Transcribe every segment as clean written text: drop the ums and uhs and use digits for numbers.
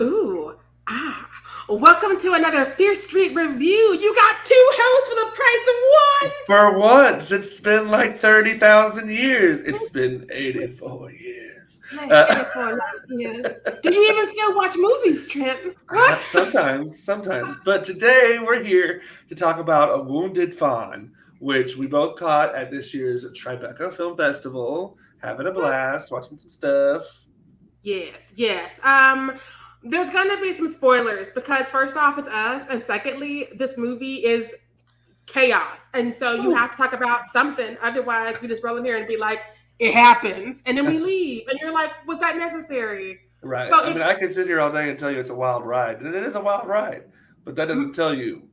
Ooh, ah. Welcome to another Fear Street review. You got two hosts for the price of For once, it's been like 30,000 years. It's been 84 years. one. 84 light years. Do you even still watch movies, Trent? What? Sometimes. But today we're here to talk about A Wounded Fawn, which we both caught at this year's Tribeca Film Festival. Having a blast, watching some stuff. Yes, yes. There's gonna be some spoilers because first off, it's us, and secondly, this movie is chaos, and so you Ooh. have to talk about something. Otherwise, we just roll in here and be like, "It happens," and then we leave, and you're like, "Was that necessary?" Right. So I if mean, I could sit here all day and tell you it's a wild ride, and it is a wild ride, but that doesn't tell you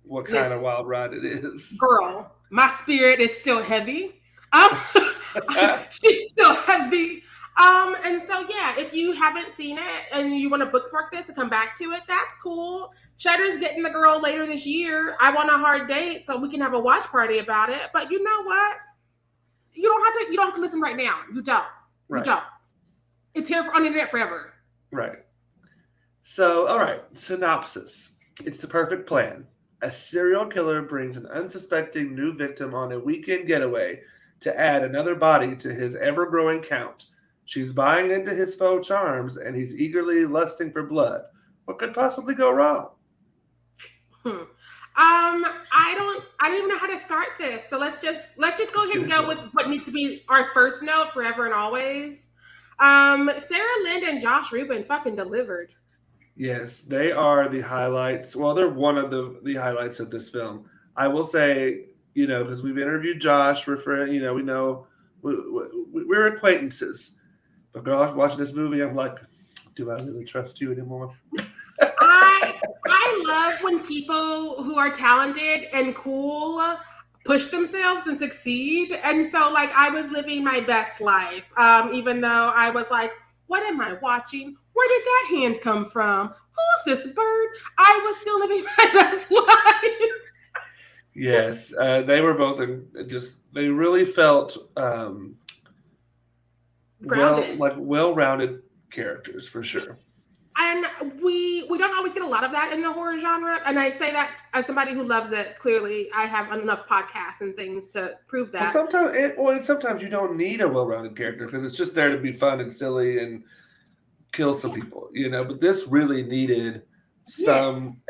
what kind of listen, wild ride it is. girl, my spirit is still heavy. Um, she's still heavy. And so yeah, if you haven't seen it and you want to bookmark this and come back to it, that's cool. Shudder's getting the girl later this year. I want a hard date so we can have a watch party about it. But you know what? You don't have to listen right now. You don't. You Right. don't. It's here on the internet forever. Right. So, all right, synopsis. It's the perfect plan. A serial killer brings an unsuspecting new victim on a weekend getaway to add another body to his ever growing count. She's buying into his faux charms, and he's eagerly lusting for blood. What could possibly go wrong? Hmm. I don't even know how to start this. So let's just go Let's ahead get and into go it. with what needs to be our first note forever and always. Sarah Lind and Josh Rubin fucking delivered. Yes, they are the highlights. Well, they're one of the highlights of this film. I will say, because we've interviewed Josh, we know we're acquaintances. But girl, watching this movie, I'm like, do I really trust you anymore? I I love when people who are talented and cool push themselves and succeed. And so like I was living my best life. Even though I was like, what am I watching? Where did that hand come from? Who's this bird? I was still living my best life. Yes, they were both they really felt Grounded. well-rounded characters for sure. And we don't always get a lot of that in the horror genre, and I say that as somebody who loves it. Clearly I have enough podcasts and things to prove Well, that. sometimes you don't need a well-rounded character because it's just there to be fun and silly and kill some Yeah, people. But this really needed yeah. some.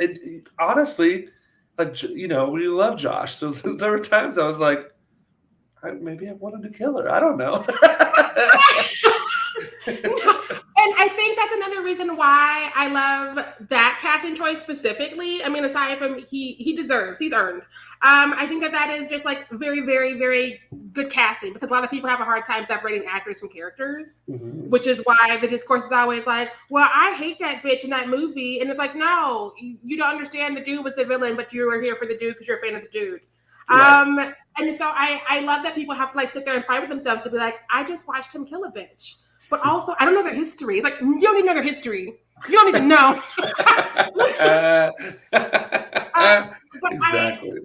Honestly, like we love Josh, so there were times I was like, maybe I wanted to kill her. I don't know. No, and I think that's another reason why I love that casting choice specifically. I mean, aside from he deserves, he's earned. I think that is just like very, very, very good casting because a lot of people have a hard time separating actors from characters, Mhm. which is why the discourse is always like, "Well, I hate that bitch in that movie," and it's like, no, you don't understand. The dude was the villain, but you were here for the dude because you're a fan of the dude. Right. Um, and so I love that people have to like sit there and fight with themselves to be like, I just watched him kill a bitch. But also, I don't know their history. It's like you don't need to know their history. You don't need to know. But Exactly.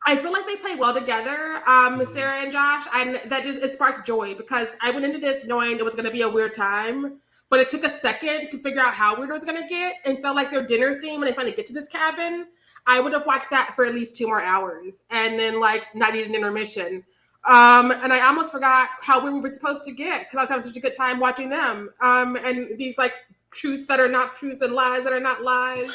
I feel like they play well together, Mhm. Sarah and Josh, and that just it sparked joy because I went into this knowing it was going to be a weird time, but it took a second to figure out how weird it was going to get. And so, like their dinner scene when they finally get to this cabin, I would have watched that for at least 2 more hours, and then like not even an intermission. And I almost forgot how weird we were supposed to get because I was having such a good time watching them. And these like truths that are not truths and lies that are not lies.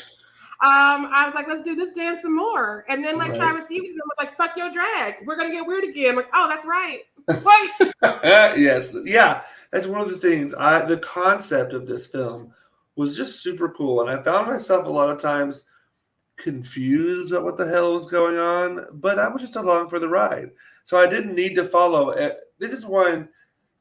I was like, let's do this dance some more. And then like Right. Travis Stevenson was like, fuck your drag. We're gonna get weird again. I'm like, oh, that's right. What? Yes, yeah, that's one of the things. The concept of this film was just super cool, and I found myself a lot of times confused at what the hell was going on, but I was just along for the ride, so I didn't need to follow it. This is one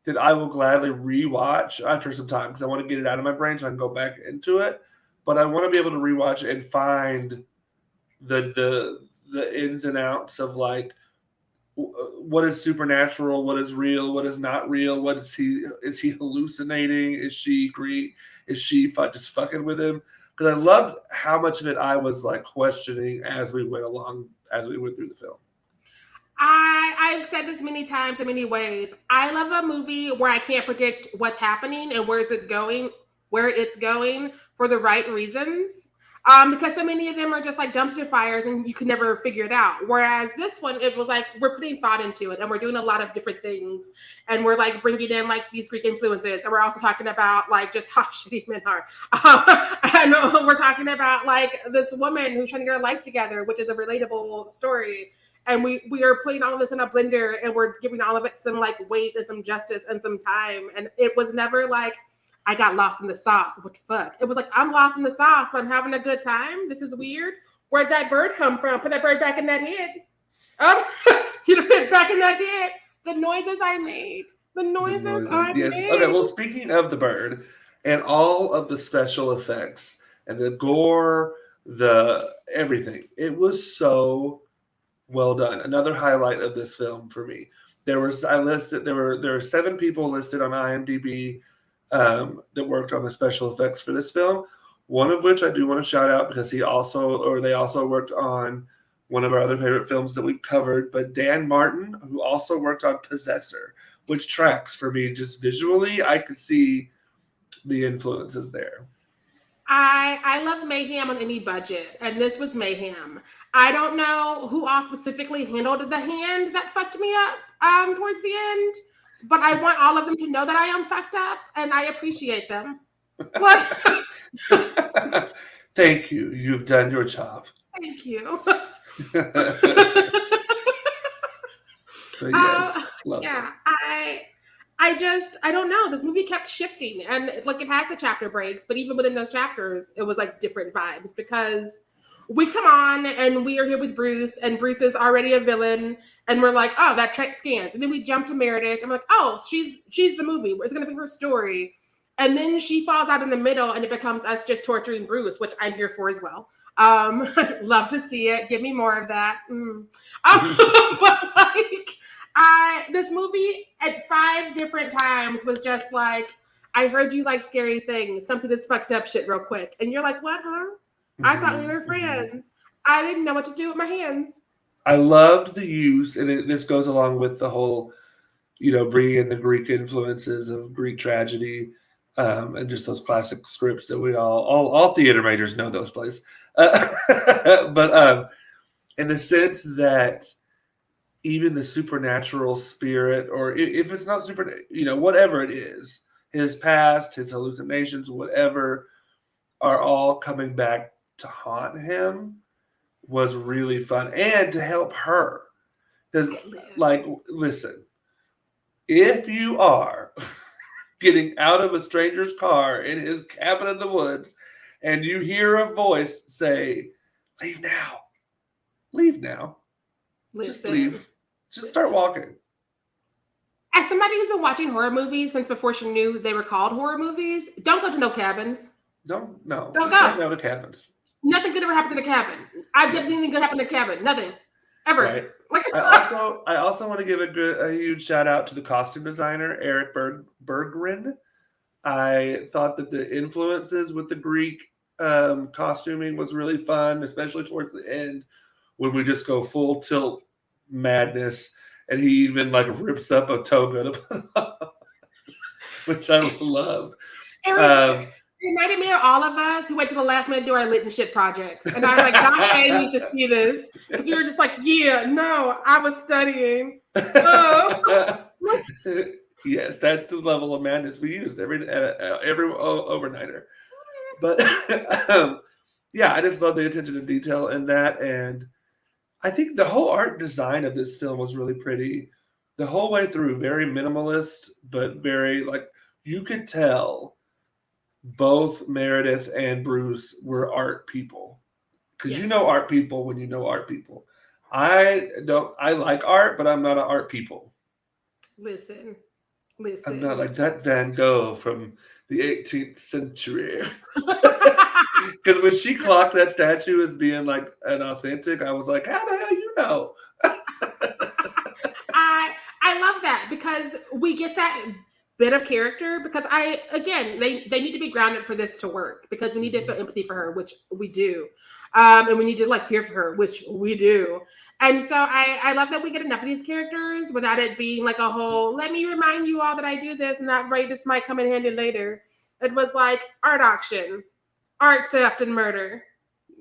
that I will gladly rewatch after some time because I want to get it out of my brain so I can go back into it. But I want to be able to rewatch it and find the ins and outs of like what is supernatural, what is real, what is not real, what is he hallucinating, is she just fucking with him? Because I loved how much of it I was like questioning as we went along, as we went through the film. I've said this many times in many ways. I love a movie where I can't predict what's happening and where is it going. where it's going for the right reasons. Because so many of them are just like dumpster fires and you could never figure it out. Whereas this one, it was like we're putting thought into it and we're doing a lot of different things. And we're like bringing in like these Greek influences. And we're also talking about like just how shitty men are. And we're talking about like this woman who's trying to get her life together, which is a relatable story. And we are putting all of this in a blender and we're giving all of it some like weight and some justice and some time. And it was never like, I got lost in the sauce. What the fuck? It was like, I'm lost in the sauce, but I'm having a good time. This is weird. Where'd that bird come from? Put that bird back in that head. You put it back in that head. The noises I made. The noises I yes. made. Okay, well, speaking of the bird and all of the special effects and the gore, the everything, it was so well done. Another highlight of this film for me. There were 7 people listed on IMDb that worked on the special effects for this film. One of which I do want to shout out because they also worked on one of our other favorite films that we've covered. But Dan Martin, who also worked on Possessor, which tracks for me just visually. I could see the influences there. I love mayhem on any budget, and this was mayhem. I don't know who all specifically handled the hand that fucked me up towards the end, but I want all of them to know that I am fucked up, and I appreciate them. What? Thank you. You've done your job. Thank you. Yes, yeah, I don't know. This movie kept shifting, and like it has the chapter breaks, but even within those chapters, it was like different vibes because we come on and we are here with Bruce, and Bruce is already a villain, and we're like, oh, that check scans, and then we jump to Meredith, and we're like, oh, she's the movie. It's gonna be her story, and then she falls out in the middle, and it becomes us just torturing Bruce, which I'm here for as well. Love to see it. Give me more of that. But like. This movie at 5 different times was just like, I heard you like scary things. Come to this fucked up shit real quick. And you're like, what, huh? I thought we were friends. I didn't know what to do with my hands. I loved the use, and this goes along with the whole, bringing in the Greek influences of Greek tragedy, and just those classic scripts that we all theater majors know those plays. But in the sense that even the supernatural spirit, or if it's not super, whatever it is, his past, his hallucinations, whatever, are all coming back to haunt him was really fun. And to help her. Because, listen, if you are getting out of a stranger's car in his cabin in the woods and you hear a voice say, leave now. Leave now. Listen. Just leave. Just start walking. As somebody who's been watching horror movies since before she knew they were called horror movies, don't go to no cabins. Don't go. No to cabins. Nothing good ever happens in a cabin. I've never seen anything good happen in a cabin. Nothing. Ever. Right. I also want to give a huge shout out to the costume designer, Eric Berggren. I thought that the influences with the Greek costuming was really fun, especially towards the end when we just go full tilt madness, and he even like rips up a toga to put on, which I loved. It reminded me of all of us who went to the last minute to do our lit and shit projects, and I was like, Dante needs to see this because we were just like, yeah, no, I was studying. Yes, that's the level of madness we used every overnighter. But yeah, I just love the attention to detail in that, and I think the whole art design of this film was really pretty the whole way through. Very minimalist, but very you could tell both Meredith and Bruce were art people, because you know art people when you know art people. I like art, but I'm not an art people. Listen. I'm not like that Van Gogh from the 18th century. Because when she clocked that statue as being like an authentic, I was like, how the hell you know? I love that because we get that bit of character, because they need to be grounded for this to work, because we need to feel empathy for her, which we do. And we need to fear for her, which we do. And so I love that we get enough of these characters without it being like a whole, let me remind you all that I do this and that way this might come in handy later. It was like art auction, art theft and murder.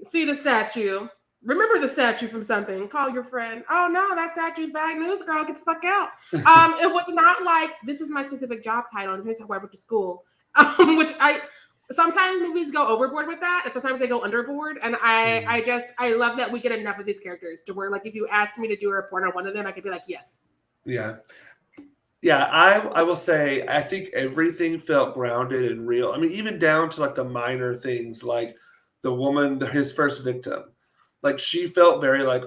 See the statue. Remember the statue from something. Call your friend. Oh no, that statue's bad news, girl. Get the fuck out. It was not like this is my specific job title and here's how I went to school. Which I sometimes movies go overboard with that, and sometimes they go underboard. And I love that we get enough of these characters to where like if you asked me to do a report on one of them, I could be like, yes. Yeah. Yeah, I will say I think everything felt grounded and real. I mean, even down to like the minor things, like the woman, his first victim, like she felt very like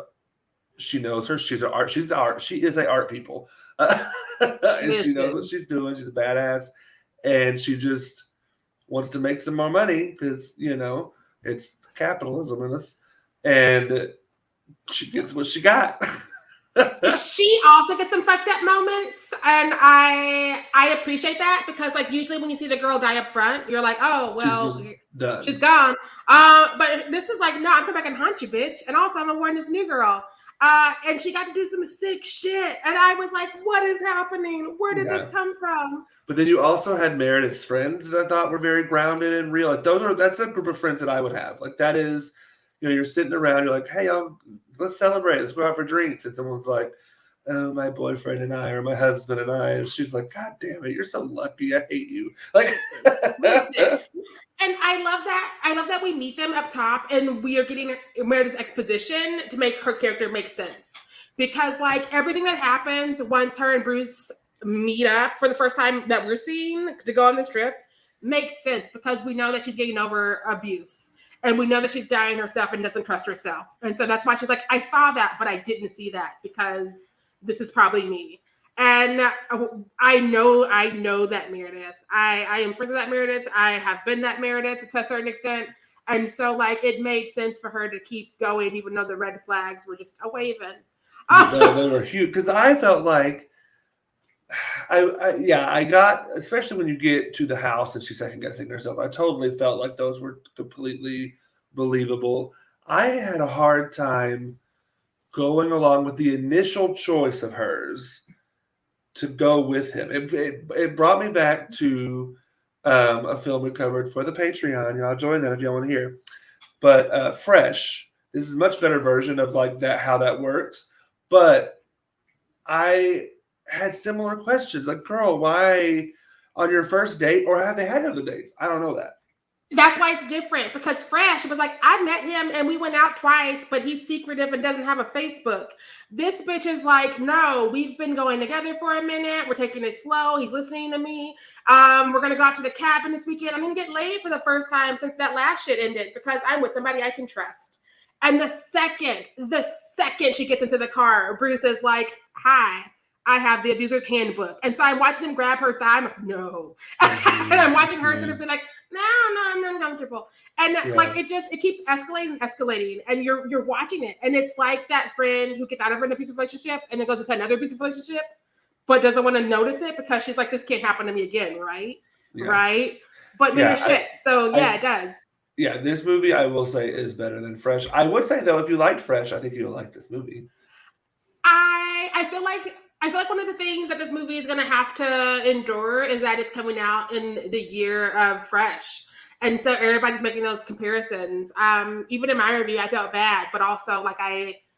she knows her. She is a art people, and she knows what she's doing. She's a badass, and she just wants to make some more money because it's capitalism in us, and she gets what she got. She also gets some fucked up moments, and I appreciate that because like usually when you see the girl die up front, you're like, oh well, she's gone. But this was like, no, I'm coming back and haunt you, bitch. And also I'm warning this new girl. And she got to do some sick shit, and I was like, what is happening? Where did this come from? But then you also had Meredith's friends that I thought were very grounded and real. Like that's a group of friends that I would have. Like that is, you're sitting around, you're like, hey, let's celebrate. Let's go out for drinks. And someone's like, oh, my boyfriend and I, or my husband and I. And she's like, God damn it, you're so lucky. I hate you. Like, listen. And I love that we meet them up top and we are getting Meredith's exposition to make her character make sense. Because like everything that happens once her and Bruce meet up for the first time that we're seeing to go on this trip makes sense because we know that she's getting over abuse. And we know that she's dying herself and doesn't trust herself. And so that's why she's like, I saw that, but I didn't see that because this is probably me. And I know that Meredith. I am friends with that Meredith. I have been that Meredith to a certain extent. And so like it made sense for her to keep going, even though the red flags were just a waving. They were huge. Because I felt like I got, especially when you get to the house and she's second guessing herself, I totally felt like those were completely believable. I had a hard time going along with the initial choice of hers to go with him. It brought me back to a film we covered for the Patreon. Y'all join that if y'all want to hear. But Fresh, this is a much better version of like that, how that works. But I had similar questions like, girl, why on your first date, or have they had other dates? I don't know that. That's why it's different because Fresh was like, I met him and we went out twice, but he's secretive and doesn't have a Facebook. This bitch is like, no, we've been going together for a minute. We're taking it slow. He's listening to me. We're going to go out to the cabin this weekend. I'm going to get laid for the first time since that last shit ended because I'm with somebody I can trust. And the second she gets into the car, Bruce is like, hi, I have the abuser's handbook. And so I'm watching him grab her thigh. I'm like, no. And I'm watching her sort of be like, no, I'm uncomfortable. And like, it keeps escalating. And you're watching it. And it's like that friend who gets out of an abusive relationship and then goes into another abusive relationship, but doesn't want to notice it because she's like, this can't happen to me again. Right. Yeah. Right. But men are shit. So it does. Yeah. This movie, I will say, is better than Fresh. I would say though, if you liked Fresh, I think you'll like this movie. I feel like one of the things that this movie is going to have to endure is that it's coming out in the year of Fresh. And so everybody's making those comparisons. Even in my review, I felt bad, but also like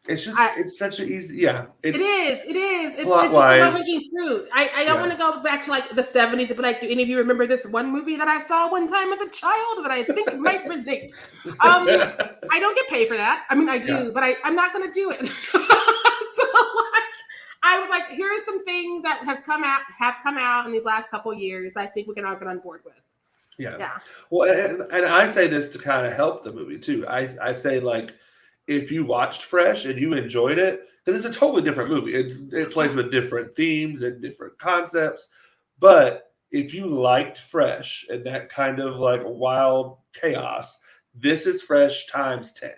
it's such an easy, It is. It's just a low-hanging fruit. I don't want to go back to like the 70s and be like, do any of you remember this one movie that I saw one time as a child that I think might relate? I don't get paid for that. I mean, I do, but I'm not going to do it. So like, I was like, here are some things that have come out in these last couple of years that I think we can all get on board with. Yeah. Well, and I say this to kind of help the movie too. I say like, if you watched Fresh and you enjoyed it, then it's a totally different movie. It plays with different themes and different concepts. But if you liked Fresh and that kind of like wild chaos, this is Fresh times 10.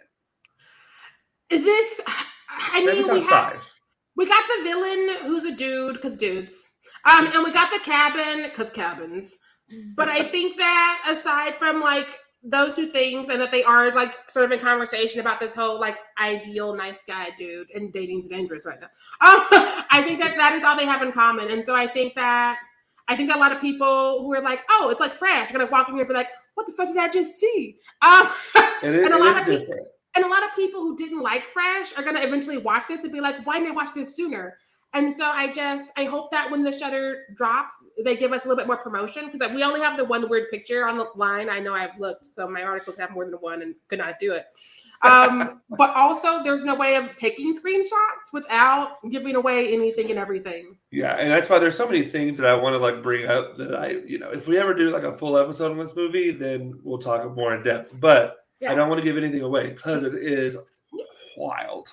We got the villain who's a dude, because dudes. And we got the cabin, because cabins. But I think that aside from like those two things, and that they are like sort of in conversation about this whole like ideal nice guy dude, and dating's dangerous right now. I think that is all they have in common. And so I think that I think that a lot of people who are like, oh, it's like fresh, are gonna walk in here and be like, what the fuck did I just see? And a lot of people, and a lot of people who didn't like Fresh are gonna eventually watch this and be like, why didn't I watch this sooner? And so I hope that when the shutter drops, they give us a little bit more promotion, because we only have the one weird picture on the line. I know I've looked, so my article could have more than one and could not do it. But also, there's no way of taking screenshots without giving away anything and everything. Yeah, and that's why there's so many things that I want to like bring up that if we ever do like a full episode on this movie, then we'll talk more in depth. But I don't want to give anything away because it is wild.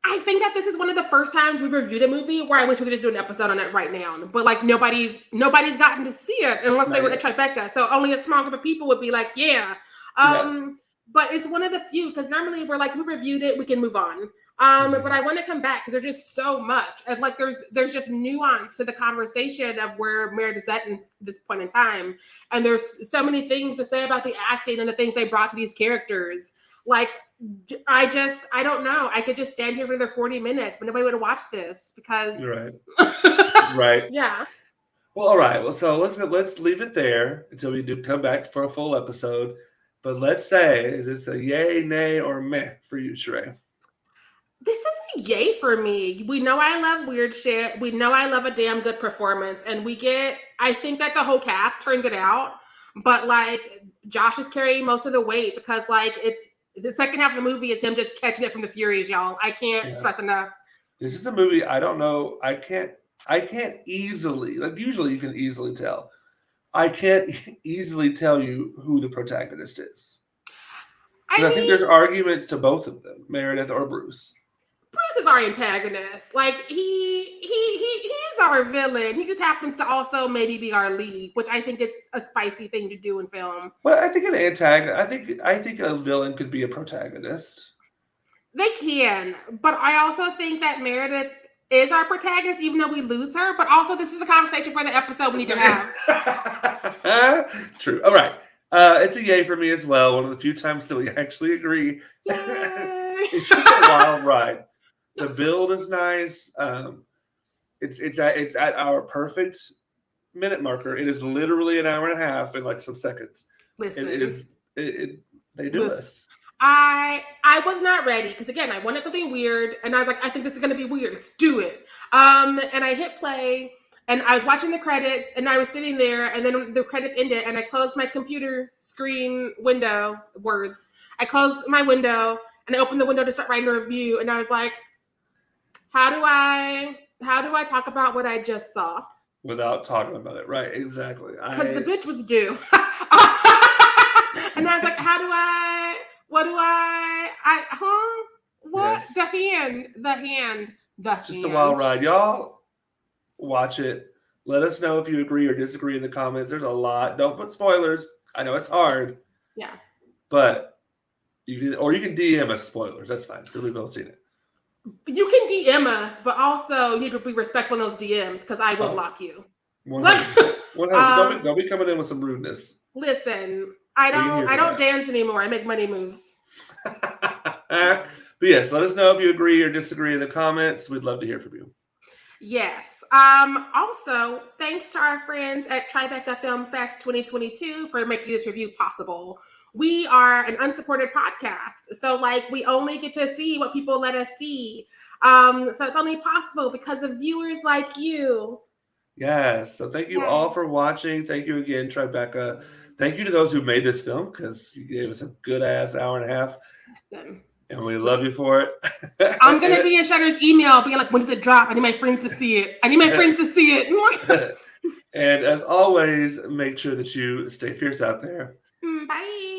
I think that this is one of the first times we've reviewed a movie where I wish we could just do an episode on it right now. But like nobody's gotten to see it unless they were at Tribeca. So only a small group of people would be like, yeah. But it's one of the few, because normally we're like, we reviewed it, we can move on. But I want to come back because there's just so much. And like there's just nuance to the conversation of where Meredith's at in this point in time. And there's so many things to say about the acting and the things they brought to these characters. Like, I don't know. I could just stand here for another 40 minutes, but nobody would watch this because. Right. Right. Yeah. Well, all right. Well, so let's leave it there until we do come back for a full episode. But let's say, is this a yay, nay, or meh for you, Sheree? This is a yay for me. We know I love weird shit. We know I love a damn good performance. And I think that the whole cast turns it out. But like, Josh is carrying most of the weight because like it's the second half of the movie is him just catching it from the Furies, y'all. I can't stress enough. This is a movie I don't know. I can't easily, like usually you can easily tell. I can't easily tell you who the protagonist is. I think there's arguments to both of them, Meredith or Bruce. Bruce is our antagonist. Like he's our villain. He just happens to also maybe be our lead, which I think is a spicy thing to do in film. Well, I think an antagonist. I think a villain could be a protagonist. They can, but I also think that Meredith is our protagonist, even though we lose her. But also, this is a conversation for the episode we need to have. True. All right. It's a yay for me as well. One of the few times that we actually agree. It's just a wild ride. The build is nice. It's at our perfect minute marker. It is literally an hour and a half in like some seconds. Listen, they do this. I was not ready because again I wanted something weird and I was like, I think this is gonna be weird. Let's do it. And I hit play and I was watching the credits and I was sitting there and then the credits ended and I closed my computer screen window words. I closed my window and I opened the window to start writing a review and I was like, how do I talk about what I just saw without talking about it? Right, exactly. Because the bitch was due. And I was like, what yes. The hand. Just a wild ride. Y'all watch it. Let us know if you agree or disagree in the comments. There's a lot. Don't put spoilers. I know it's hard. Yeah. But you can DM us spoilers. That's fine. Because we've both seen it. You can DM us, but also you need to be respectful in those DMs because I will block you. 100%. Don't be coming in with some rudeness. Listen, I don't dance anymore. I make money moves. But yes, let us know if you agree or disagree in the comments. We'd love to hear from you. Yes. Also, thanks to our friends at Tribeca Film Fest 2022 for making this review possible. We are an unsupported podcast. So like we only get to see what people let us see. So it's only possible because of viewers like you. Yes. So thank you all for watching. Thank you again, Tribeca. Thank you to those who made this film because you gave us a good ass hour and a half. Listen. And we love you for it. I'm going to be in Shutter's email being like, when does it drop? I need my friends to see it. And as always, make sure that you stay fierce out there. Bye.